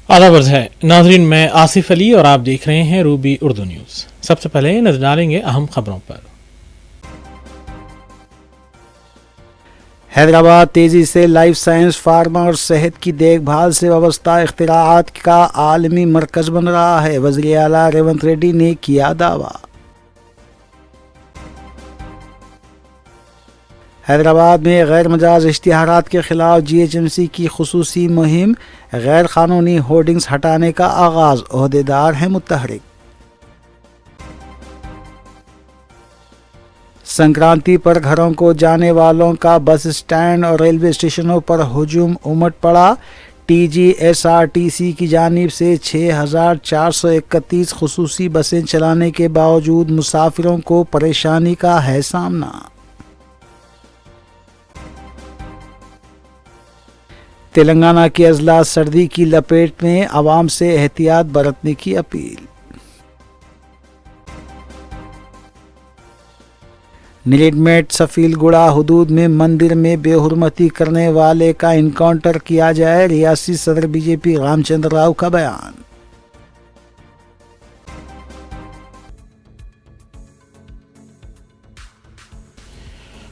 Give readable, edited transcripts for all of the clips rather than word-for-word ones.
आदाब है नाजरीन, मैं आसिफ अली और आप देख रहे हैं रूबी उर्दू न्यूज़। सबसे पहले नजर डालेंगे अहम खबरों पर। हैदराबाद तेजी से लाइफ साइंस, फार्मा और सेहत की देखभाल से वाबस्ता इख्तिराआत का आलमी मरकज बन रहा है, वज़ीर आला रेवंत रेड्डी ने किया दावा। हैदराबाद में गैर मजाज इश्तिहारात के खिलाफ GHMC की खुसूसी मुहिम, गैर कानूनी होर्डिंग्स हटाने का आगाज, ओहदेदार हैं मुतहरिक। संक्रांति पर घरों को जाने वालों का बस स्टैंड और रेलवे स्टेशनों पर हुजूम उमड़ पड़ा। TGSRTC की जानिब से 6,431 खुसूसी बसें चलाने के बावजूद मुसाफिरों को परेशानी का है सामना। तेलंगाना के अजला सर्दी की लपेट में, आवाम से एहतियात बरतने की अपील। नीलमेट सफीलगुड़ा हुदूद में मंदिर में बेहुरमती करने वाले का इनकाउंटर किया जाए, रियासी सदर BJP रामचंद्र राव का बयान।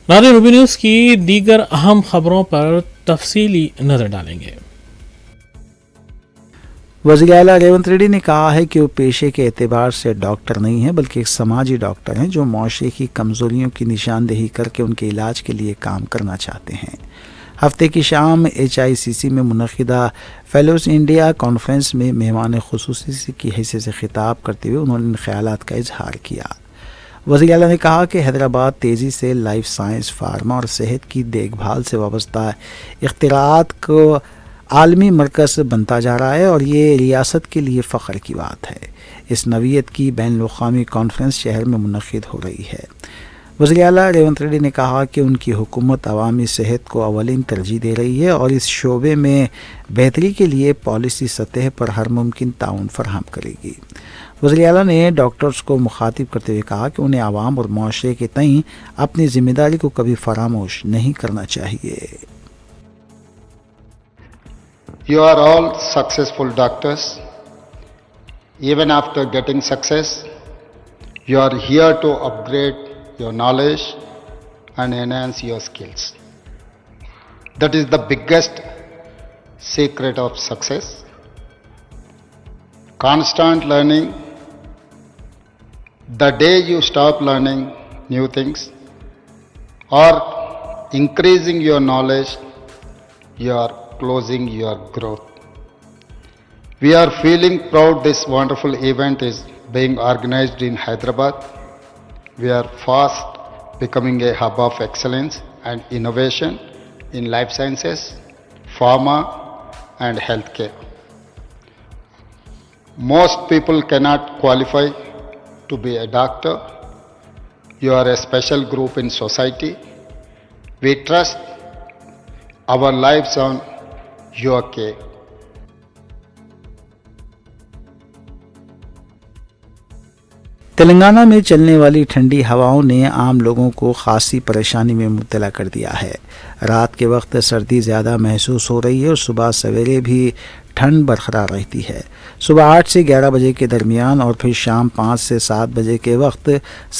नाज़रीन, रूबी न्यूज़ की दीगर अहम खबरों पर तफसीली नजर डालेंगे। वज़ीर आला रेवंत रेड्डी ने कहा है कि वो पेशे के एतबार से डॉक्टर नहीं हैं, बल्कि एक समाजी डॉक्टर हैं जो मुआशरे की कमज़ोरियों की निशानदेही करके उनके इलाज के लिए काम करना चाहते हैं। हफ्ते की शाम HICC में मुनक़िदा फेलोज़ इंडिया कॉन्फ्रेंस में मेहमान ख़ुसूसी की हैसियत से खिताब करते हुए उन्होंने इन ख़यालात का इजहार किया। वज़ीर आला ने कहा कि हैदराबाद तेज़ी से लाइफ साइंस, फार्मा और सेहत की देखभाल से वाबस्ता इख्तिराआत को आलमी मरकज़ बनता जा रहा है और ये रियासत के लिए फ़ख्र की बात है। इस नवीयत की बैनुल-अक़वामी कॉन्फ्रेंस शहर में मुनक़िद हो रही है। वज़ीर आला रेवंत रेड्डी ने कहा कि उनकी हुकूमत अवामी सेहत को अवलिन तरजीह दे रही है और इस शोबे में बेहतरी के लिए पॉलिसी सतह पर हर मुमकिन ताउन फराहम करेगी। वज़ीर आला ने डॉक्टर्स को मुखातिब करते हुए कहा कि उन्हें आवाम और मुआशरे के तईं अपनी ज़िम्मेदारी को कभी फरामोश नहीं करना चाहिए। You are all successful doctors. Even after getting success, you are here to upgrade your knowledge and enhance your skills. That is the biggest secret of success. Constant learning. The day you stop learning new things or increasing your knowledge, you are closing your growth. We are feeling proud this wonderful event is being organized in Hyderabad. We are fast becoming a hub of excellence and innovation in life sciences, pharma and healthcare. Most people cannot qualify to be a doctor. You are a special group in society. We trust our lives on your care. Telangana में चलने वाली ठंडी हवाओं ने आम लोगों को खासी परेशानी में मुब्तला कर दिया है। रात के वक्त सर्दी ज़्यादा महसूस हो रही है और सुबह सवेरे भी ठंड बरकरार रहती है। सुबह 8 से 11 बजे के दरमियान और फिर शाम 5 से 7 बजे के वक्त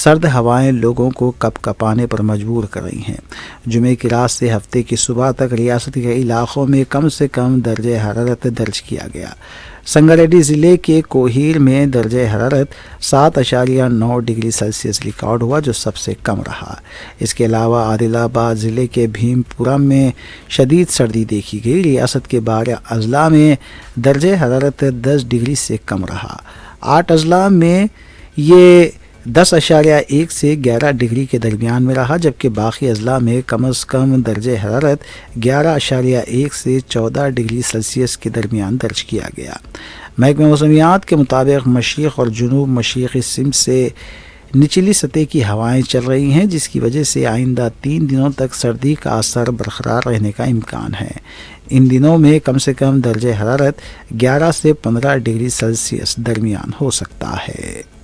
सर्द हवाएं लोगों को कपकपाने पर मजबूर कर रही हैं। जुमे की रात से हफ्ते की सुबह तक रियासत के इलाक़ों में कम से कम दर्जे हरारत दर्ज किया गया। संगारेड्डी ज़िले के कोहीर में दर्जे हरारत 7.9 डिग्री सेल्सियस रिकॉर्ड हुआ, जो सबसे कम रहा। इसके अलावा आदिलाबाद ज़िले के भीमपुरा में शदीद सर्दी देखी गई। रियासत के 12 अजला में दर्जे हरारत 10 डिग्री से कम रहा। 8 अजला में ये 10.1 से 11 डिग्री के दरमियान में रहा, जबकि बाकी अजला में कम अज़ कम दर्जे हरारत 11.1 से 14 डिग्री सेल्सियस के दरमियान दर्ज किया गया। महकमे मौसमियात के मुताबिक मशरिक़ और जुनूब मशरिक़ी सिमत से निचली सतह की हवाएं चल रही हैं, जिसकी वजह से आइंदा 3 दिनों तक सर्दी का असर बरकरार रहने का इम्कान है। इन दिनों में कम से कम दर्जे हरारत 11 से 15 डिग्री सेल्सियस दरमियान हो सकता है।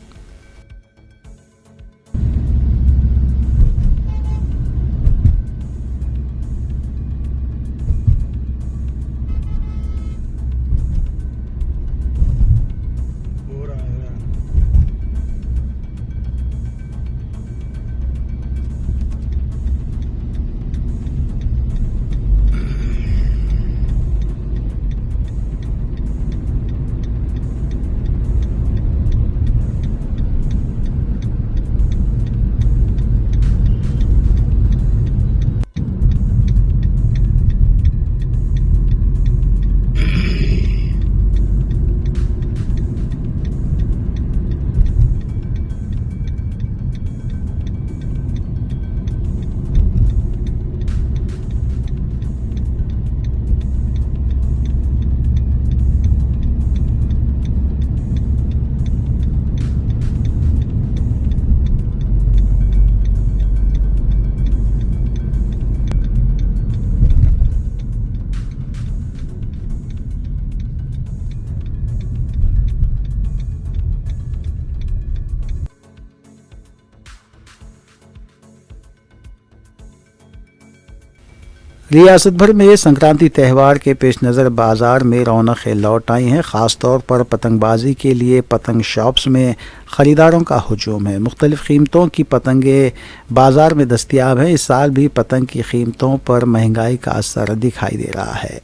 ریاست بھر میں سنکرانتی تہوار کے پیش نظر بازار میں رونقیں لوٹ آئی ہیں. خاص طور پر پتنگ بازی کے لیے پتنگ شاپس میں خریداروں کا ہجوم ہے. مختلف قیمتوں کی پتنگیں بازار میں دستیاب ہیں. اس سال بھی پتنگ کی قیمتوں پر مہنگائی کا اثر دکھائی دے رہا ہے.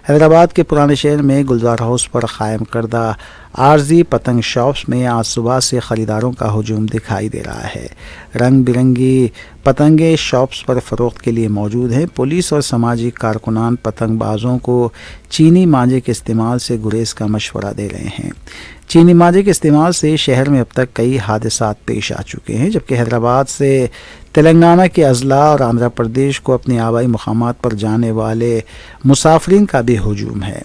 حیدرآباد کے پرانے شہر میں گلزار ہاؤس پر قائم کردہ عارضی پتنگ شاپس میں آج صبح سے خریداروں کا ہجوم دکھائی دے رہا ہے. رنگ برنگی پتنگیں شاپس پر فروخت کے لیے موجود ہیں. پولیس اور سماجی کارکنان پتنگ بازوں کو چینی مانجے کے استعمال سے گریز کا مشورہ دے رہے ہیں. چینی مانجے کے استعمال سے شہر میں اب تک کئی حادثات پیش آ چکے ہیں، جبکہ حیدرآباد سے تلنگانہ کے اضلاع اور آندھرا پردیش کو اپنے آبائی مقامات پر جانے والے مسافرین کا بھی ہجوم ہے.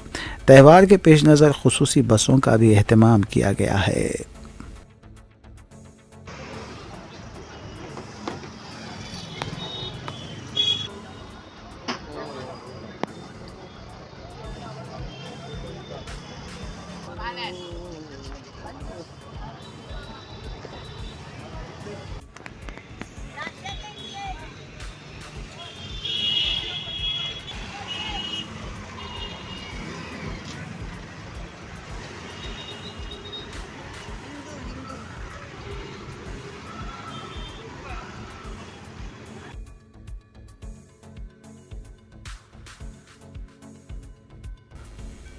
تہوار کے پیش نظر خصوصی بسوں کا بھی اہتمام کیا گیا ہے.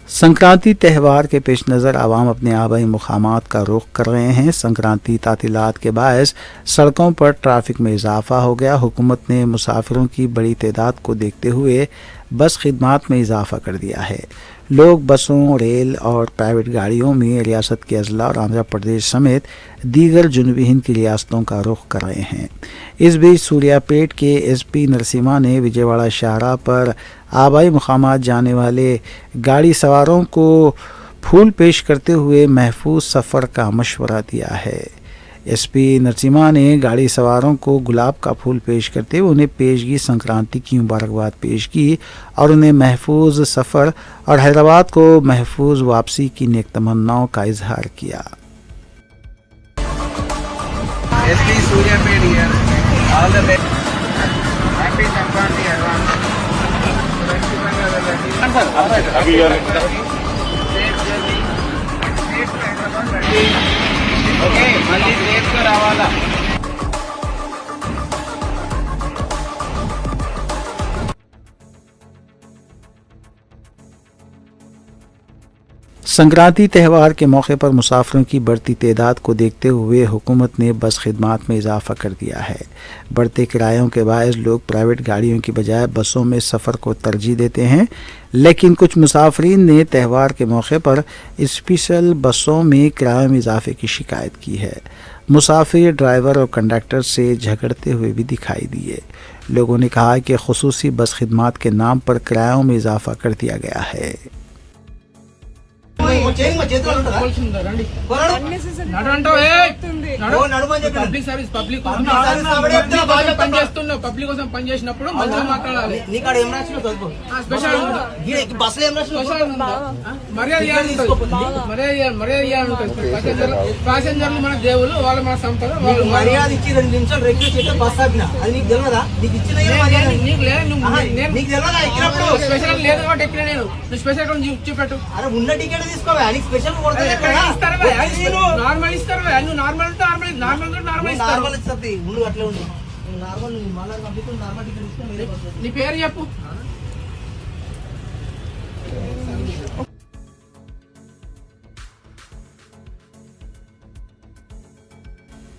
سنکرانتی تہوار کے پیش نظر عوام اپنے آبائی مقامات کا رخ کر رہے ہیں. سنکرانتی تعطیلات کے باعث سڑکوں پر ٹریفک میں اضافہ ہو گیا. حکومت نے مسافروں کی بڑی تعداد کو دیکھتے ہوئے بس خدمات میں اضافہ کر دیا ہے. لوگ بسوں، ریل اور پرائیویٹ گاڑیوں میں ریاست کے اضلاع اور آندھرا پردیش سمیت دیگر جنوبی ہند کی ریاستوں کا رخ کر رہے ہیں. اس بیچ سوریا پیٹ کے ایس پی نرسمہا نے وجے واڑہ شاہراہ پر آبائی مقامات جانے والے گاڑی سواروں کو پھول پیش کرتے ہوئے محفوظ سفر کا مشورہ دیا ہے. ایس پی نرسمہا نے گاڑی سواروں کو گلاب کا پھول پیش کرتے ہوئے انہیں پیشگی سنکرانتی کی مبارکباد پیش کی اور انہیں محفوظ سفر اور حیدرآباد کو محفوظ واپسی کی نیک تمناؤں کا اظہار کیا. سنکرانتی تہوار کے موقع پر مسافروں کی بڑھتی تعداد کو دیکھتے ہوئے حکومت نے بس خدمات میں اضافہ کر دیا ہے. بڑھتے کرایوں کے باعث لوگ پرائیویٹ گاڑیوں کی بجائے بسوں میں سفر کو ترجیح دیتے ہیں، لیکن کچھ مسافرین نے تہوار کے موقع پر اسپیشل بسوں میں کرایوں میں اضافے کی شکایت کی ہے. مسافر ڈرائیور اور کنڈکٹر سے جھگڑتے ہوئے بھی دکھائی دیے. لوگوں نے کہا کہ خصوصی بس خدمات کے نام پر کرایوں میں اضافہ کر دیا گیا ہے. పబ్లిక్ సర్వీస్ పబ్లిక్ కోసం పనిచేసినప్పుడు మంచిగా మాట్లాడాలి. ప్యాసింజర్లు మన దేవులు, వాళ్ళు మన సంపద. మర్యాద ఇచ్చి 2 నిమిషాలు రిక్వెస్ట్ చేస్తే బస్ ఆపినా, అది నీకు తెలియదా? నీకు ఇచ్చిన స్పెషల్ లేదు కాబట్టి ఎక్కడ నేను స్పెషల్ చూపెట్టు. అరే ఉన్న టికెట్ తీసుకోవా, నీకు స్పెషల్ నార్మల్ ఇస్తారు. నువ్వు నార్మల్ నార్మల్ ఇస్తుంది. ఉండు అట్లే ఉండు. నార్మల్ మళ్ళీ పంపిస్తుంది. నార్మల్ టికెట్ తీసుకో. నీ పేరు చెప్పు.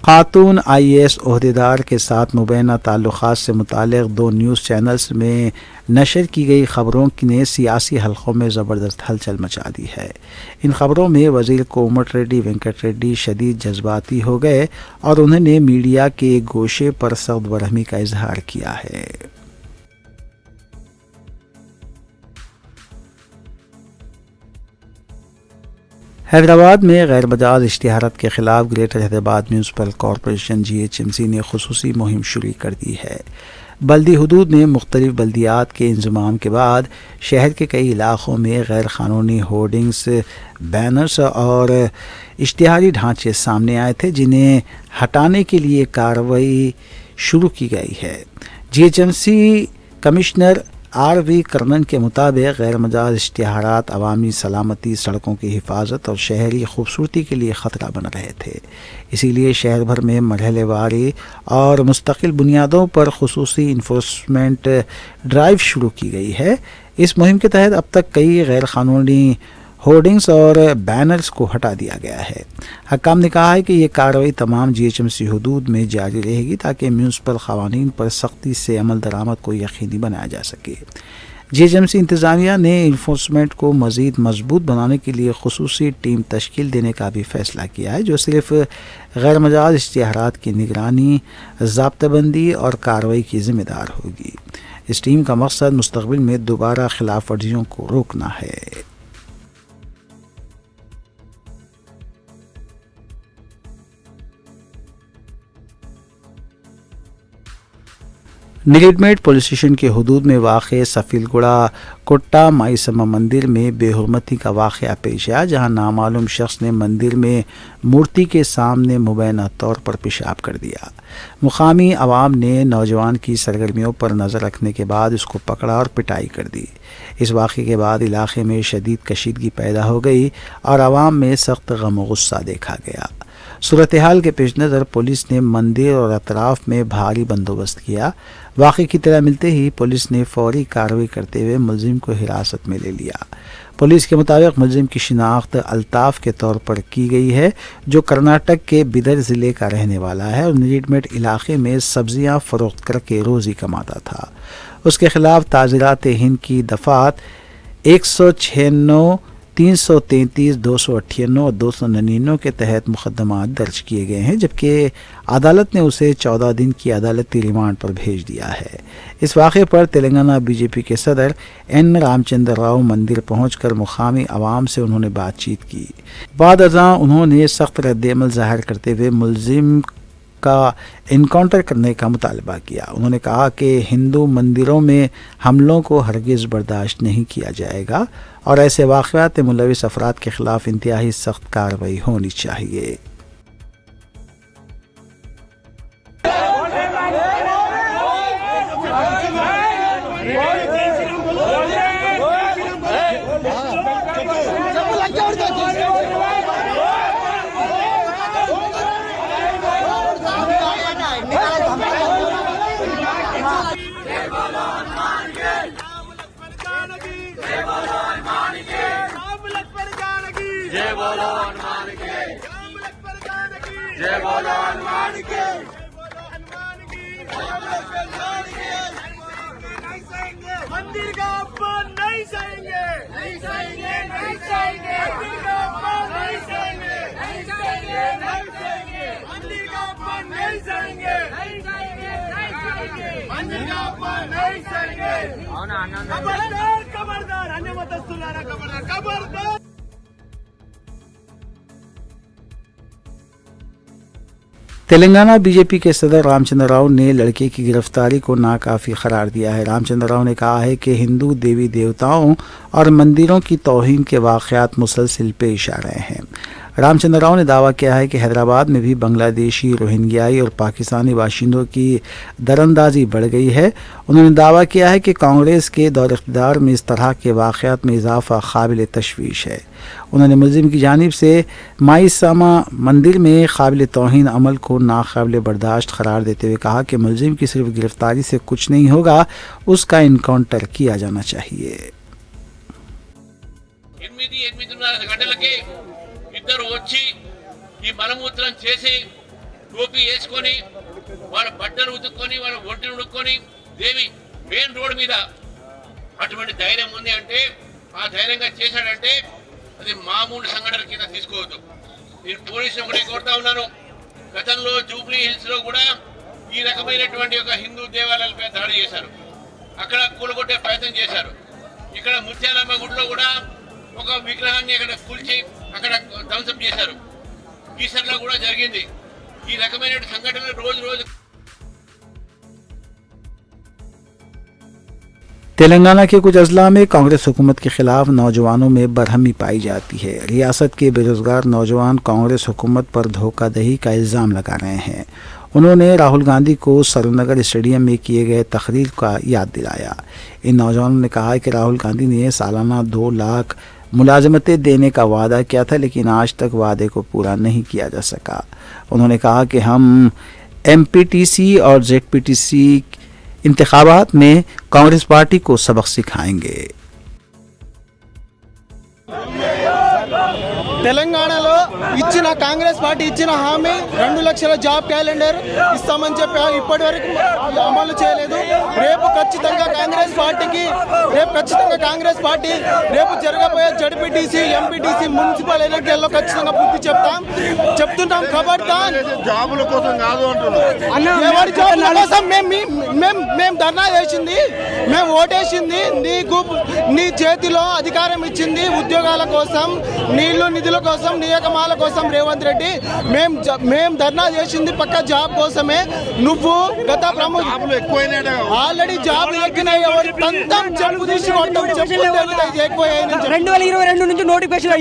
خاتون IAS عہدیدار کے ساتھ مبینہ تعلقات سے متعلق 2 نیوز چینلز میں نشر کی گئی خبروں نے سیاسی حلقوں میں زبردست ہلچل مچا دی ہے. ان خبروں میں وزیر کومٹ ریڈی وینکٹ ریڈی شدید جذباتی ہو گئے اور انہوں نے میڈیا کے گوشے پر سخت برہمی کا اظہار کیا ہے. حیدرآباد میں غیر مجاز اشتہارات کے خلاف greater Hyderabad municipal corporation GHMC نے خصوصی مہم شروع کر دی ہے. بلدی حدود میں مختلف بلدیات کے انضمام کے بعد شہر کے کئی علاقوں میں غیر قانونی ہورڈنگز، بینرز اور اشتہاری ڈھانچے سامنے آئے تھے، جنہیں ہٹانے کے لیے کارروائی شروع کی گئی ہے. GHMC کمشنر RV کرنن کے مطابق غیر مجاز اشتہارات عوامی سلامتی، سڑکوں کی حفاظت اور شہری خوبصورتی کے لیے خطرہ بن رہے تھے، اسی لیے شہر بھر میں مرحلے واری اور مستقل بنیادوں پر خصوصی انفورسمنٹ ڈرائیو شروع کی گئی ہے۔ اس مہم کے تحت اب تک کئی غیر قانونی ہورڈنگز اور بینرز کو ہٹا دیا گیا ہے۔ حکام نے کہا ہے کہ یہ کارروائی تمام GHMC حدود میں جاری رہے گی تاکہ میونسپل قوانین پر سختی سے عمل درآمد کو یقینی بنایا جا سکے۔ GHMC انتظامیہ نے انفورسمنٹ کو مزید مضبوط بنانے کے لیے خصوصی ٹیم تشکیل دینے کا بھی فیصلہ کیا ہے، جو صرف غیر مجاز اشتہارات کی نگرانی، ضابطہ بندی اور کارروائی کی ذمہ دار ہوگی۔ اس ٹیم کا مقصد مستقبل میں دوبارہ خلاف ورزیوں کو روکنا ہے۔ نیریڈمیٹ پولیس اسٹیشن کے حدود میں واقع سفیل گڑا کٹا مائیسما مندر میں بے حرمتی کا واقعہ پیش آیا، جہاں نامعلوم شخص نے مندر میں مورتی کے سامنے مبینہ طور پر پیشاب کر دیا۔ مقامی عوام نے نوجوان کی سرگرمیوں پر نظر رکھنے کے بعد اس کو پکڑا اور پٹائی کر دی۔ اس واقعے کے بعد علاقے میں شدید کشیدگی پیدا ہو گئی اور عوام میں سخت غم و غصہ دیکھا گیا۔ صورتحال کے پیش نظر پولیس نے مندر اور اطراف میں بھاری بندوبست کیا۔ واقعے کی اطلاع ملتے ہی پولیس نے فوری کارروائی کرتے ہوئے ملزم کو حراست میں لے لیا۔ پولیس کے مطابق ملزم کی شناخت الطاف کے طور پر کی گئی ہے، جو کرناٹک کے بیدر ضلع کا رہنے والا ہے اور نیریڈمیٹ علاقے میں سبزیاں فروخت کر کے روزی کماتا تھا۔ اس کے خلاف تعزیرات ہند کی دفعات 196، 333، 298 اور 299 کے تحت مقدمات درج کیے گئے ہیں، جبکہ عدالت نے اسے 14 دن کی عدالتی ریمانڈ پر بھیج دیا ہے۔ اس واقعے پر تلنگانہ BJP کے صدر N رام چندر راؤ مندر پہنچ کر مقامی عوام سے انہوں نے بات چیت کی۔ بعد ازاں انہوں نے سخت رد عمل ظاہر کرتے ہوئے ملزم کا انکاؤنٹر کرنے کا مطالبہ کیا۔ انہوں نے کہا کہ ہندو مندروں میں حملوں کو ہرگز برداشت نہیں کیا جائے گا اور ایسے واقعات میں ملوث افراد کے خلاف انتہائی سخت کارروائی ہونی چاہیے۔ मंदिर का अपमान नहीं सहेंगे, नहीं सहेंगे, नहीं सहेंगे। मंदिर का अपमान नहीं सहेंगे, नहीं सहेंगे, नहीं सहेंगे। मंदिर का अपमान नहीं सहेंगे, नहीं सहेंगे, नहीं सहेंगे। मंदिर का अपमान नहीं सहेंगे। खबरदार, खबरदार, अन्य मतस्थुलारा खबरदार, खबरदार। تلنگانہ BJP کے صدر رام چندر راؤ نے لڑکے کی گرفتاری کو ناکافی قرار دیا ہے۔ رام چندر راؤ نے کہا ہے کہ ہندو دیوی دیوتاؤں اور مندروں کی توہین کے واقعات مسلسل پیش آ رہے ہیں۔ رام چندر راؤ نے دعویٰ کیا ہے کہ حیدرآباد میں بھی بنگلہ دیشی، روہنگیائی اور پاکستانی باشندوں کی دراندازی بڑھ گئی ہے۔ انہوں نے دعویٰ کیا ہے کہ کانگریس کے دور اقتدار میں اس طرح کے واقعات میں اضافہ قابل تشویش ہے۔ انہوں نے ملزم کی جانب سے مائیساما مندر میں قابل توہین عمل کو ناقابل برداشت قرار دیتے ہوئے کہا کہ ملزم کی صرف گرفتاری سے کچھ نہیں ہوگا، اس کا انکاؤنٹر کیا جانا چاہیے۔ 8:30 గంటలకి ఇద్దరు వచ్చి ఈ మలమూత్రం చేసి టోపీ వేసుకొని వాళ్ళ బట్టలు ఉతుక్కొని వాళ్ళ ఒంటిని ఉడుక్కొని దేవి మెయిన్ రోడ్ మీద అటువంటి ధైర్యం ఉంది అంటే, ఆ ధైర్యంగా చేశాడంటే అది మామూలు సంఘటన కింద తీసుకోవద్దు। నేను పోలీసులు ఒకటే కోరుతా ఉన్నాను, గతంలో జూబ్లీ హిల్స్ లో కూడా ఈ రకమైనటువంటి ఒక హిందూ దేవాలయాలపై దాడి చేశారు, అక్కడ కూలగొట్టే ప్రయత్నం చేశారు। ఇక్కడ ముత్యాలమ్మ గుడిలో కూడా ఒక విగ్రహాన్ని అక్కడ కూల్చి అక్కడ ధ్వంసం చేశారు, ఈసర్లో కూడా జరిగింది। ఈ రకమైన సంఘటనలు రోజు రోజు تلنگانہ کے کچھ اضلاع میں کانگریس حکومت کے خلاف نوجوانوں میں برہمی پائی جاتی ہے۔ ریاست کے بے روزگار نوجوان کانگریس حکومت پر دھوکہ دہی کا الزام لگا رہے ہیں۔ انہوں نے راہل گاندھی کو سرور نگر اسٹیڈیم میں کیے گئے تقریر کا یاد دلایا۔ ان نوجوانوں نے کہا کہ راہل گاندھی نے سالانہ 2 لاکھ ملازمتیں دینے کا وعدہ کیا تھا، لیکن آج تک وعدے کو پورا نہیں کیا جا سکا۔ انہوں نے کہا کہ ہم MPTC اور ZPTC انتخابات میں کانگریس پارٹی کو سبق سکھائیں گے۔ తెలంగాణలో ఇచ్చిన కాంగ్రెస్ పార్టీ ఇచ్చిన హామీ 2 లక్షల జాబ్ క్యాలెండర్ ఇస్తామని చెప్పి ఇప్పటి వరకు అమలు చేయలేదు। రేపు ఖచ్చితంగా కాంగ్రెస్ పార్టీ రేపు జరగబోయే జడ్పీటీసీ ఎంపీటీసీ మున్సిపల్ ఎన్నికల్లో ఖచ్చితంగా బుద్ధి చెప్తున్నాం ఖబర్దార్। జాబుల కోసం కాదు అంటున్నారు। ఎవరి జాబుల కోసం మేము ధర్నా చేసింది, మేము ఓటేసింది, నీ చేతిలో అధికారం ఇచ్చింది ఉద్యోగాల కోసం, నీళ్లు నిధుల కోసం, నియామకాల కోసం రేవంత్ రెడ్డి। మేము ధర్నా చేసింది పక్క జాబ్ కోసమే। నువ్వు గత ఆల్రెడీ జాబ్లు ఎక్కినాయి, ఎవరి తంతం చెప్పు తీసి కొట్టం, చెప్పు ఎక్కువయ్యాయి। 2022 నుంచి నోటిఫికేషన్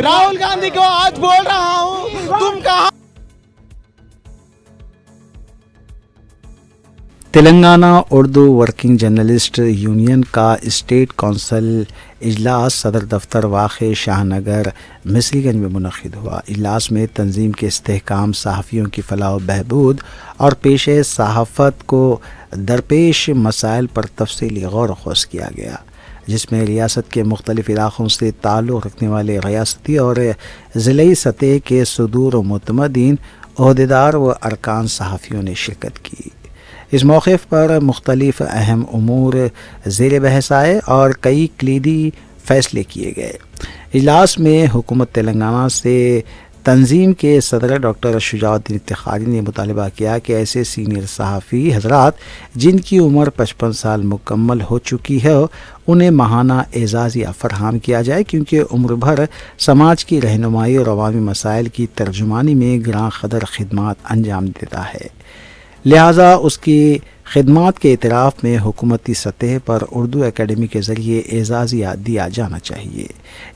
राहुल गांधी को आज बोल रहा हूँ, तुम कहाँ। Telangana Urdu working journalist union کا اسٹیٹ کونسل اجلاس صدر دفتر واقع شاہ نگر مصری گنج میں منعقد ہوا۔ اجلاس میں تنظیم کے استحکام، صحافیوں کی فلاح و بہبود اور پیشہ صحافت کو درپیش مسائل پر تفصیلی غور و خوض کیا گیا، جس میں ریاست کے مختلف علاقوں سے تعلق رکھنے والے ریاستی اور ضلعی سطح کے صدور و متمدین، عہدیدار و ارکان صحافیوں نے شرکت کی۔ اس موقع پر مختلف اہم امور زیر بحث آئے اور کئی کلیدی فیصلے کیے گئے۔ اجلاس میں حکومت تلنگانہ سے تنظیم کے صدر ڈاکٹر شجاع الدین افتخاری نے مطالبہ کیا کہ ایسے سینئر صحافی حضرات جن کی عمر 55 سال مکمل ہو چکی ہے انہیں ماہانہ اعزازیہ فراہم کیا جائے، کیونکہ عمر بھر سماج کی رہنمائی اور عوامی مسائل کی ترجمانی میں گراں قدر خدمات انجام دیتا ہے، لہٰذا اس کی خدمات کے اعتراف میں حکومتی سطح پر اردو اکیڈمی کے ذریعے اعزازیہ دیا جانا چاہیے۔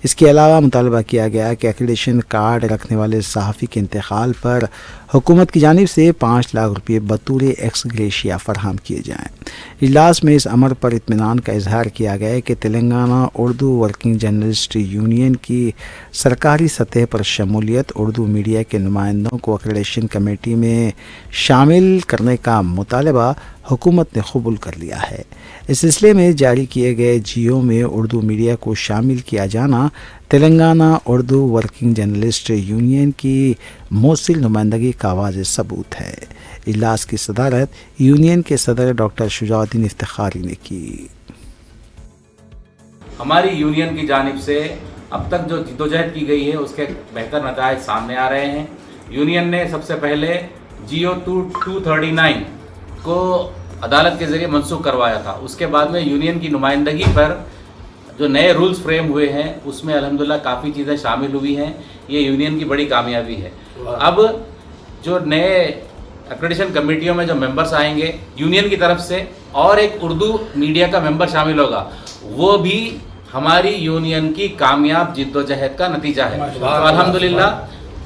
اس کے علاوہ مطالبہ کیا گیا کہ ایکریڈیشن کارڈ رکھنے والے صحافی کے انتقال پر حکومت کی جانب سے 5 لاکھ روپے بطور ایکس گریشیا فراہم کیے جائیں۔ اجلاس میں اس امر پر اطمینان کا اظہار کیا گیا کہ Telangana Urdu working journalist union کی سرکاری سطح پر شمولیت، اردو میڈیا کے نمائندوں کو ایکریڈیشن کمیٹی میں شامل کرنے کا مطالبہ حکومت نے قبول کر لیا ہے۔ اس سلسلے میں جاری کیے گئے جیو میں اردو میڈیا کو شامل کیا جانا Telangana Urdu working journalist union کی موثر نمائندگی کا واضح ثبوت ہے۔ اجلاس کی صدارت یونین کے صدر ڈاکٹر شجاع الدین افتخاری نے کی۔ ہماری یونین کی جانب سے اب تک جو جدوجہد کی گئی ہے اس کے بہتر نتائج سامنے آ رہے ہیں۔ یونین نے سب سے پہلے جیو 239 کو عدالت کے ذریعے منسوخ کروایا تھا۔ اس کے بعد میں یونین کی نمائندگی پر جو نئے رولز فریم ہوئے ہیں اس میں الحمدللہ کافی چیزیں شامل ہوئی ہیں، یہ یونین کی بڑی کامیابی ہے۔ اب جو نئے ایکریڈیشن کمیٹیوں میں جو ممبرس آئیں گے یونین کی طرف سے، اور ایک اردو میڈیا کا ممبر شامل ہوگا، وہ بھی ہماری یونین کی کامیاب جد و جہد کا نتیجہ ہے۔ تو الحمدللہ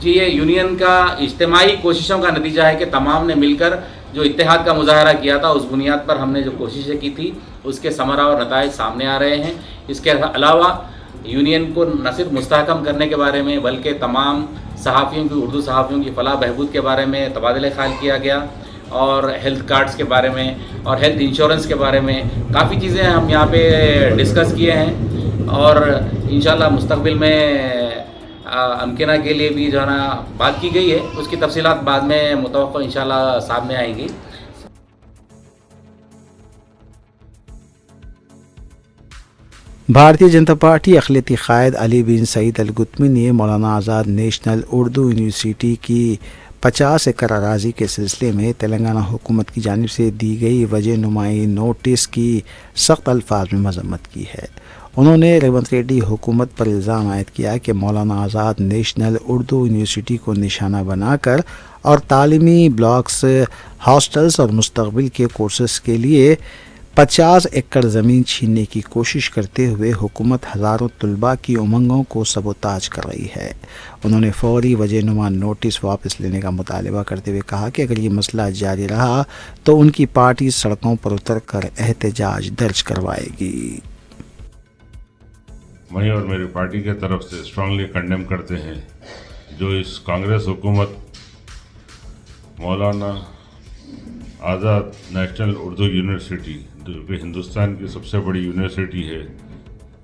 جی یہ یونین کا اجتماعی کوششوں کا نتیجہ ہے کہ تمام نے مل کر جو اتحاد کا مظاہرہ کیا تھا اس بنیاد پر ہم نے جو کوششیں کی تھی اس کے ثمرہ اور نتائج سامنے آ رہے ہیں۔ اس کے علاوہ یونین کو نہ صرف مستحکم کرنے کے بارے میں بلکہ تمام صحافیوں کی، اردو صحافیوں کی فلاح بہبود کے بارے میں تبادلہ خیال کیا گیا، اور ہیلتھ کارڈز کے بارے میں اور ہیلتھ انشورنس کے بارے میں کافی چیزیں ہم یہاں پہ ڈسکس کیے ہیں، اور انشاءاللہ مستقبل میں امکنہ کے لیے بھی جو ہے نا بات کی گئی ہے، اس کی تفصیلات بعد میں متوقع انشاءاللہ سامنے آئیں گی۔ بھارتیہ جنتا پارٹی اقلیتی قائد علی بن سعید الگتمی نے مولانا آزاد نیشنل اردو یونیورسٹی کی 50 ایکڑ اراضی کے سلسلے میں تلنگانہ حکومت کی جانب سے دی گئی وجہ نمائی نوٹس کی سخت الفاظ میں مذمت کی ہے۔ انہوں نے ریونت ریڈی حکومت پر الزام عائد کیا کہ مولانا آزاد نیشنل اردو یونیورسٹی کو نشانہ بنا کر اور تعلیمی بلاکس، ہاسٹلز اور مستقبل کے کورسز کے لیے 50 एकड़ ज़मीन छीनने की कोशिश करते हुए हुकूमत हज़ारों तलबा की उमंगों को सबोताज कर रही है। उन्होंने फौरी वजहनुमा नोटिस वापस लेने का मुतालबा करते हुए कहा कि अगर ये मसला जारी रहा तो उनकी पार्टी सड़कों पर उतर कर एहतजाज दर्ज करवाएगी। मैं और मेरी पार्टी के तरफ से स्ट्रांगली कंडेम करते हैं जो इस कांग्रेस हुकूमत मौलाना आज़ाद नेशनल उर्दू यूनिवर्सिटी जो कि हिंदुस्तान की सबसे बड़ी यूनिवर्सिटी है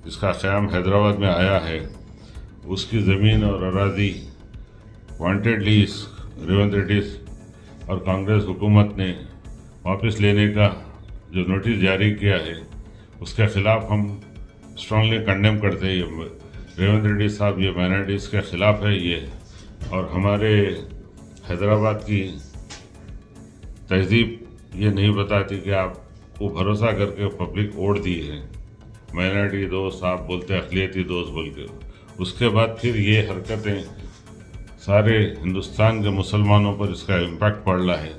जिसका क़याम हैदराबाद में आया है, उसकी ज़मीन और अराज़ी वांटेडली रेवंत रेड्डी और कांग्रेस हुकूमत ने वापस लेने का जो नोटिस जारी किया है उसके ख़िलाफ़ हम स्ट्रांगली कंडेम करते हैं। रेवंत रेड्डी साहब ये माइनॉरिटीज़ के ख़िलाफ़ है ये, और हमारे हैदराबाद की तहजीब ये नहीं बताती कि आपको भरोसा करके पब्लिक वोट दी है, माइनॉरिटी दोस्त आप बोलते हैं अक़लियती दोस्त बोल के, उसके बाद फिर ये हरकतें सारे हिंदुस्तान के मुसलमानों पर इसका इम्पैक्ट पड़ रहा है।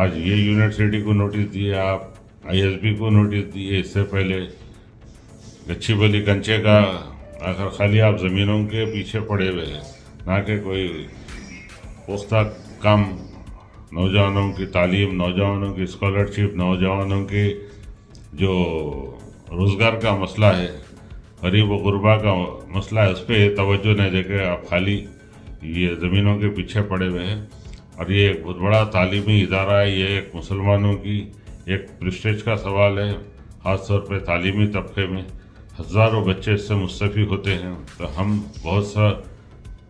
आज ये यूनिवर्सिटी को नोटिस दिए, आप ISB को नोटिस दिए, इससे पहले गच्छी बली कंचे का आखिर खाली आप ज़मीनों के पीछे पड़े हुए हैं, ना कि कोई पुख्ता काम, नौजवानों की तालीम, नौजवानों की स्कॉलरशिप, नौजवानों के जो रोज़गार का मसला है, गरीब व गुरबा का मसला है, उस पर तवज्जो नहीं देकर आप खाली ये ज़मीनों के पीछे पड़े हुए हैं। और ये एक बहुत बड़ा तालीमी इदारा है, ये एक मुसलमानों की एक प्रेस्टीज का सवाल है, ख़ास तौर पे तालीमी तबके में हज़ारों बच्चे इससे मुस्तफ़ीद होते हैं। तो हम बहुत सा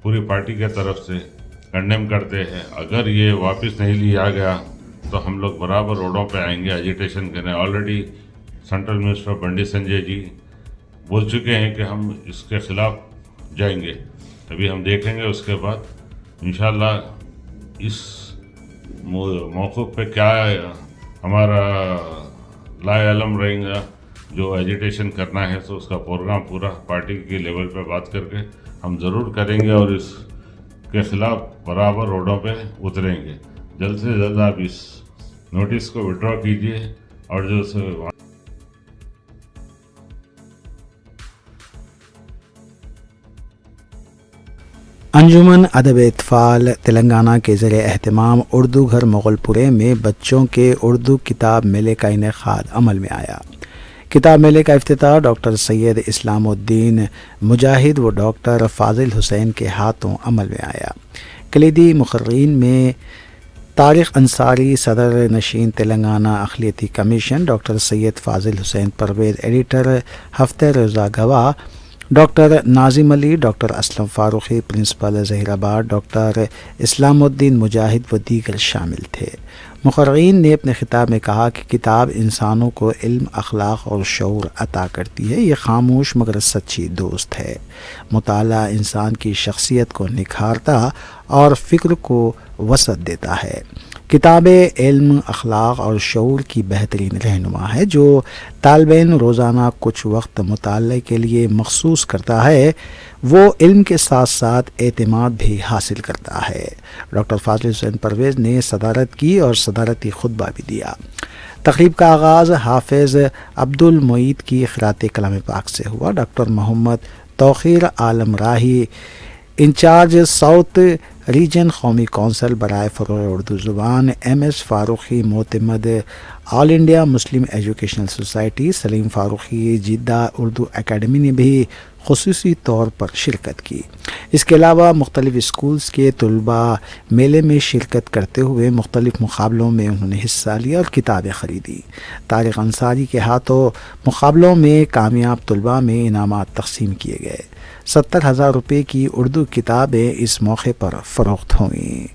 पूरी पार्टी के तरफ से कंडेम करते हैं। अगर ये वापस नहीं लिया गया तो हम लोग बराबर रोडों पे आएंगे एजिटेशन करने। Already central minister Bandi Sanjay ji बोल चुके हैं कि हम इसके ख़िलाफ़ जाएंगे, अभी हम देखेंगे उसके बाद इंशाल्लाह इस मौक़िफ़ पे क्या हमारा लाए अलम रहेगा। जो एजिटेशन करना है तो उसका प्रोग्राम पूरा पार्टी के लेवल पे बात करके हम ज़रूर करेंगे और इसके ख़िलाफ़ बराबर रोडों पे उतरेंगे। जल्द से जल्द आप इस नोटिस को विड्रॉ कीजिए और जो अंजुमन अदब इत्फाल तेलंगाना के ज़रिए एहतमाम उर्दू घर मुग़लपुरे में बच्चों के उर्दू किताब मेले का इनेकाद अमल में आया। किताब मेले का इफ्तिताह डॉक्टर सैयद इस्लामुद्दीन मुजाहिद व डॉक्टर फाजिल हुसैन के हाथों अमल में आया। कलीदी मुक़र्रीन में तारिक अंसारी, सदर नशीन तेलंगाना अक़लियती कमीशन डॉक्टर सैयद फाजिल हुसैन परवेज़, एडिटर हफ्ते रोज़ा Gawah doctor Nazim Ali, doctor Aslam Farooqui, principal Zaheerabad doctor Islamuddin Mujahid व दीगर शामिल थे। मुक़र्रीन ने अपने ख़िताब में कहा कि किताब इंसानों को इल्म, अखलाक और शऊर अता करती है। ये खामोश मगर सच्ची दोस्त है। मुताला इंसान की शख्सियत को निखारता और फ़िक्र को वसअत देता है। किताबें इल्म, अखलाक और शऊर की बेहतरीन रहनुमा है। जो तालिब-ए-इल्म रोज़ाना कुछ वक्त मुताले के लिए मखसूस करता है वो इल्म के साथ साथ एतमाद भी हासिल करता है। डॉक्टर फाजिल हुसैन परवेज़ ने सदारत की और सदारती खुतबा भी दिया। तक़रीब का आगाज़ हाफिज़ अब्दुल मुईद की क़िराअत कलाम पाक से हुआ। Doctor Mohammed Tauqeer Alam Rahi, incharge south region कौमी कौंसल बराए फ़रोग़ उर्दू ज़ुबान, MS फ़ारूक़ी मोतमद, all India Muslim educational society, Saleem Farooqui जिद्दा उर्दू एकेडमी ने भी ख़ुसूसी तौर पर शिरकत की। इसके अलावा मुख्तलिफ़ स्कूल्स के तलबा मेले में शिरकत करते हुए मुख्तलिफ़ मुक़ाबलों में उन्होंने हिस्सा लिया और किताबें ख़रीदी। तारिक अंसारी के हाथों मुक़ाबलों में कामयाब तलबा में इनामात तक़सीम किए गए। 70,000 रुपये की उर्दू किताबें इस मौके पर फ़रोख्त हुईं।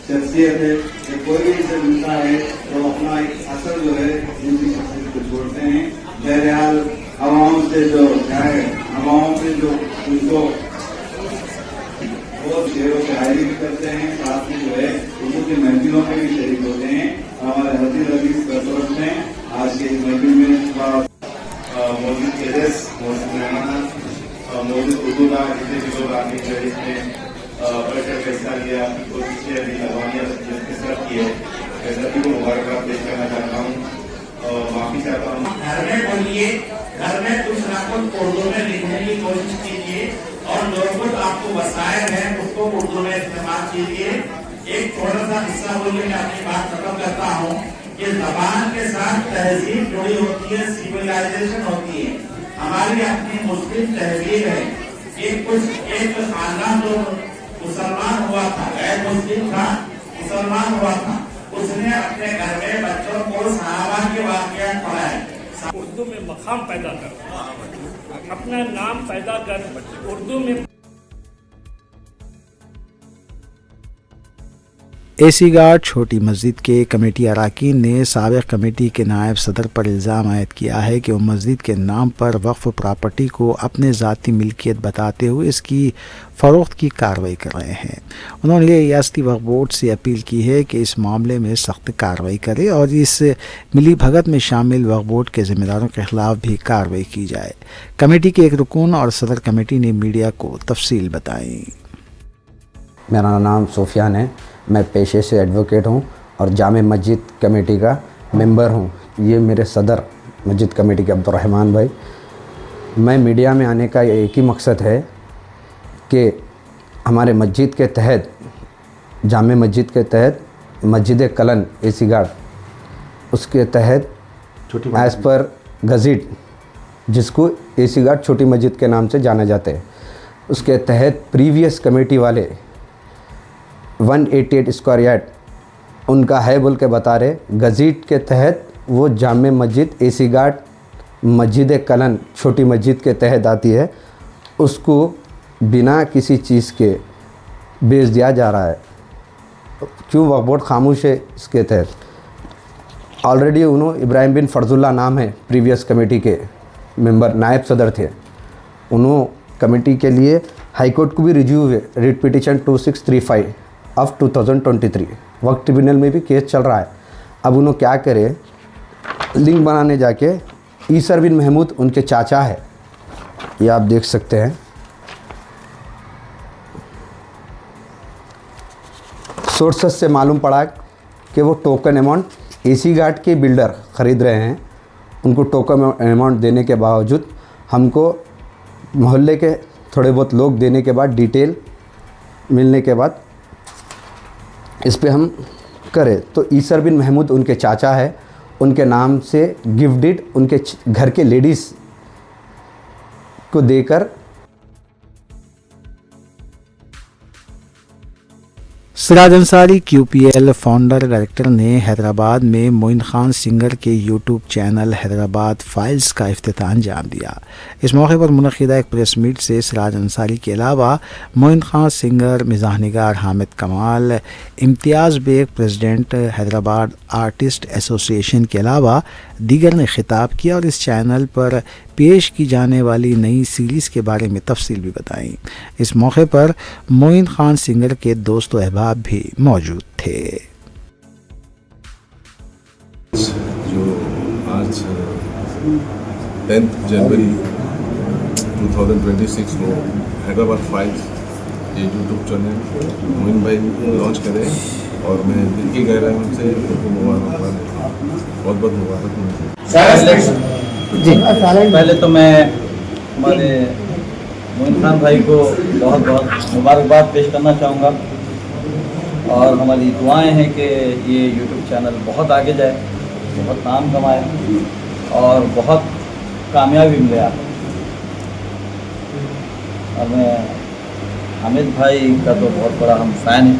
शख्सियत है कि कोई भी इसे मिलता है तो अपना एक असर जो है जिनकी शख्सियत को छोड़ते हैं। बहरहाल अवाम से जो है, अवाम से जो उनको वो शेर व शायरी भी करते हैं, साथ में जो है उर्दू की महफिलों में भी शरीक होते हैं। हमारे हज़ीर अजीज सरपरस्त हैं आज के महफिल में मौजूद के मौजूद मेहमान मौजूद उर्दू का जितने भी लोग आगे शरीक हैं इससे अभी अवानिया जिसकी तरफ की है मैं सभी को मुबारकबाद पेश करना चाहता हूँ और माफी चाहता हूँ। घर में बोलिए, घर में कुछ ना कुछ उर्दू में लिखने की कोशिश कीजिए और जो कुछ आपको वसायल है उसको उर्दू में इस्तेमाल कीजिए। एक थोड़ा सा हिस्सा बोलिए, मैं अपनी बात खत्म करता हूँ कि जबान के साथ तहजीब जुड़ी होती है, सिविलाइजेशन होती है। हमारी अपनी मुस्लिम तहजीब है। एक खानदान जो मुसलमान हुआ था, गैर मुस्लिम था, मुसलमान हुआ था, उसने अपने घर में बच्चों को सहाबा के वाक़ियात पढ़ाए। उर्दू में मकाम पैदा कर, अपना नाम पैदा कर उर्दू में। एसी गार्ड छोटी मस्जिद के कमेटी अरकान ने साबिक़ कमेटी के नायब सदर पर इल्ज़ाम आयद किया है कि वो मस्जिद के नाम पर वक्फ प्रॉपर्टी को अपने ज़ाती मिल्कियत बताते हुए इसकी फ़रोख्त की कार्रवाई कर रहे हैं। उन्होंने रियासती वक्फ बोर्ड से अपील की है कि इस मामले में सख्त कार्रवाई करे और इस मिली भगत में शामिल वक्फ बोर्ड के ज़िम्मेदारों के ख़िलाफ़ भी कार्रवाई की जाए। कमेटी के एक रुकन और सदर कमेटी ने मीडिया को तफसील बताई। मेरा नाम सुफियान है, मैं पेशे से एडवोकेट हूँ और जामे मस्जिद कमेटी का मेंबर हूँ। ये मेरे सदर मस्जिद कमेटी के अब्दुर्रहमान भाई। मैं मीडिया में आने का एक ही मकसद है कि हमारे मस्जिद के तहत, जामे मस्जिद के तहत मस्जिद कलन एसी गार्ड, उसके तहत एज़ पर गज़ीट, जिसको एसी गार्ड छोटी मस्जिद के नाम से जाना जाता है, उसके तहत प्रीवियस कमेटी वाले 188 स्क्वायर यार्ड उनका है बोल के बता रहे। गज़ीट के तहत वो जामे मस्जिद एसी गार्ड मस्जिद कलन छोटी मस्जिद के तहत आती है, उसको बिना किसी चीज़ के बेच दिया जा रहा है। क्यों वक्फ बोर्ड खामोश है इसके तहत? ऑलरेडी उन्होंने इब्राहिम बिन फर्जुल्ला नाम है, प्रीवियस कमेटी के मेंबर, नायब सदर थे। उन्होंने कमेटी के लिए हाई कोर्ट को भी रिव्यू हुए, रिट पिटिशन 2635 ऑफ 2023 वक्त ट्रिब्यूनल में भी केस चल रहा है। अब उन्होंने क्या करे, लिंक बनाने जाके ईसर बिन महमूद उनके चाचा है, ये आप देख सकते हैं। सोर्सेस से मालूम पड़ा कि वो टोकन अमाउंट एसी गार्ड के बिल्डर ख़रीद रहे हैं। उनको टोकन अमाउंट देने के बावजूद हमको मोहल्ले के थोड़े बहुत लोग देने के बाद, डिटेल मिलने के बाद इस पे हम करें तो ईसर बिन महमूद उनके चाचा है, उनके नाम से गिफ्ट डीड उनके घर के लेडीज़ को देकर। Siraj Ansari QPL founder director ने हैदराबाद में मोइन खान सिंगर के यूट्यूब चैनल हैदराबाद फाइल्स का इफ्तिताह अंजाम दिया। इस मौके पर मुनक़िदा एक प्रेस मीट से सिराज अंसारी के अलावा मोइन खान सिंगर, मिज़ाह निगार Hamid Kamal, Imtiaz Baig president Hyderabad artist association के अलावा दीगर ने खिताब किया और इस चैनल पर पेश की जाने वाली नई सीरीज़ के बारे में तफसील भी बताई। इस मौके पर मोइन खान सिंगर के दोस्त व अहबाब भी मौजूद थे। जो आज 10 जनवरी 2026 को हैदराबाद फाइल्स ये यूट्यूब चैनल मोइन भाई लॉन्च करे और मैं दिल की गहराई से उनको मुबारकबाद, बहुत बहुत मुबारक जी। पहले तो मैं हमारे मोइन खान भाई को बहुत बहुत मुबारकबाद पेश करना चाहूँगा और हमारी दुआएं हैं कि ये यूट्यूब चैनल बहुत आगे जाए, बहुत नाम कमाए और बहुत कामयाबी मिले आपको। और मैं हामिद भाई का तो बहुत बड़ा हम फ़ैन हैं।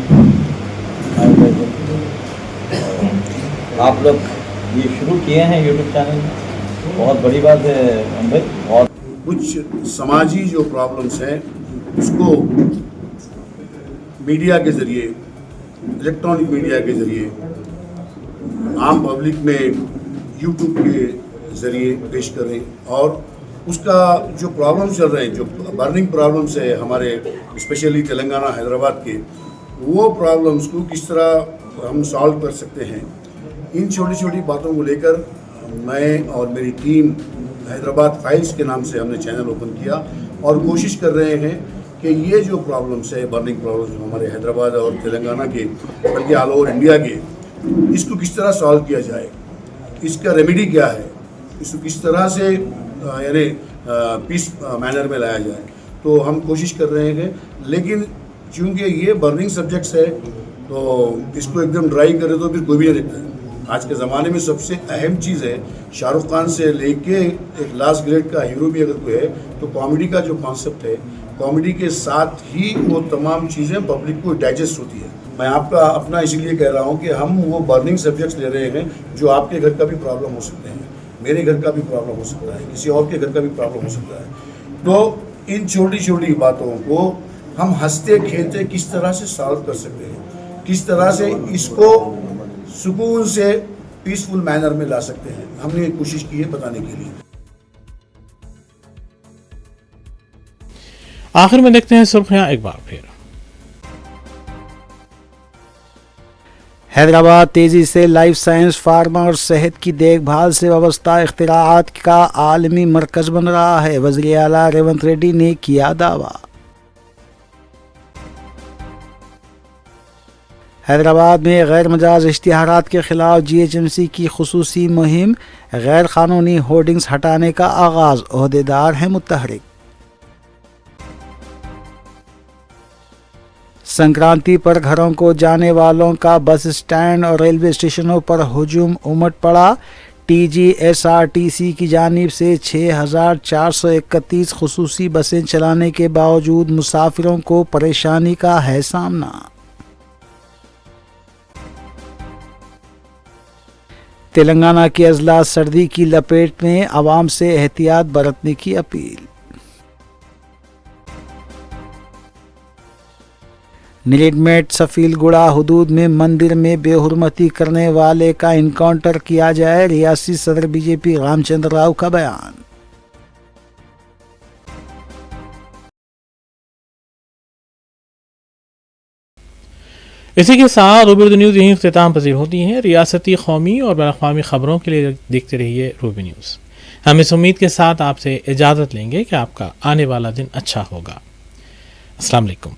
आप लोग ये शुरू किए हैं यूट्यूब चैनल, बहुत बड़ी बात है। और कुछ समाजी जो प्रॉब्लम्स हैं उसको मीडिया के ज़रिए, इलेक्ट्रॉनिक मीडिया के ज़रिए, आम पब्लिक में यूट्यूब के ज़रिए पेश करें और उसका जो प्रॉब्लम्स चल रहे हैं, जो बर्निंग प्रॉब्लम्स है हमारे स्पेशली तेलंगाना हैदराबाद के, वो प्रॉब्लम्स को किस तरह हम सॉल्व कर सकते हैं, इन छोटी छोटी बातों को लेकर मैं और मेरी टीम हैदराबाद फाइल्स के नाम से हमने चैनल ओपन किया और कोशिश कर रहे हैं कि ये जो प्रॉब्लम्स है, बर्निंग प्रॉब्लम्स हमारे हैदराबाद और तेलंगाना के, बल्कि ऑल ओवर इंडिया के, इसको किस तरह सॉल्व किया जाए, इसका रेमेडी क्या है, इसको किस तरह से यानी पीस मैनर में लाया जाए, तो हम कोशिश कर रहे हैं। लेकिन चूँकि ये बर्निंग सब्जेक्ट्स है तो इसको एकदम ड्राई करें तो फिर कोई भी नहीं देखता है। आज के ज़माने में सबसे अहम चीज़ है, शाहरुख खान से लेके एक लास्ट ग्रेड का हीरो भी अगर कोई है तो कॉमेडी का जो कॉन्सेप्ट है, कॉमेडी के साथ ही वो तमाम चीज़ें पब्लिक को डाइजेस्ट होती है। मैं आपका अपना इसीलिए कह रहा हूँ कि हम वो बर्निंग सब्जेक्ट्स ले रहे हैं जो आपके घर का भी प्रॉब्लम हो सकते हैं, मेरे घर का भी प्रॉब्लम हो सकता है, किसी और के घर का भी प्रॉब्लम हो सकता है। तो इन छोटी छोटी बातों को हम हंसते खेलते किस तरह से सॉल्व कर सकते हैं, किस तरह से इसको सुकून से पीसफुल मैनर में ला सकते हैं, हमने कोशिश की है बताने के लिए। आखिर में देखते हैं सुर्खियां एक बार फिर। हैदराबाद तेजी से लाइफ साइंस, फार्मा और सेहत की देखभाल से वाबस्ता इख्तिराआत का आलमी मरकज बन रहा है, वज़ीर आला रेवंत रेड्डी ने किया दावा। हैदराबाद में गैर मजाज इश्तिहारात के खिलाफ GHMC की खुसूसी मुहिम, गैर कानूनी होर्डिंग्स हटाने का आगाज, ओहदेदार हैं मुतहरिक। संक्रांति पर घरों को जाने वालों का बस स्टैंड और रेलवे स्टेशनों पर हुजूम उमड़ पड़ा। TGSRTC की जानिब से 6,431 खुसूसी बसें चलाने के बावजूद मुसाफिरों को परेशानी का है सामना। तेलंगाना के अजला सर्दी की लपेट में, आवाम से एहतियात बरतने की अपील। नीलमेट सफीलगुड़ा हुदूद में मंदिर में बेहुरमती करने वाले का इनकाउंटर किया जाए, रियासी सदर BJP रामचंद्र राव का बयान। इसी के साथ रूबी न्यूज़ यहीं इख्तिताम पजीर होती है। रियासती, कौमी और बैनुल-अक़वामी खबरों के लिए देखते रहिए रूबी न्यूज़। हम इस उम्मीद के साथ आपसे इजाज़त लेंगे कि आपका आने वाला दिन अच्छा होगा। अस्सलाम वालेकुम।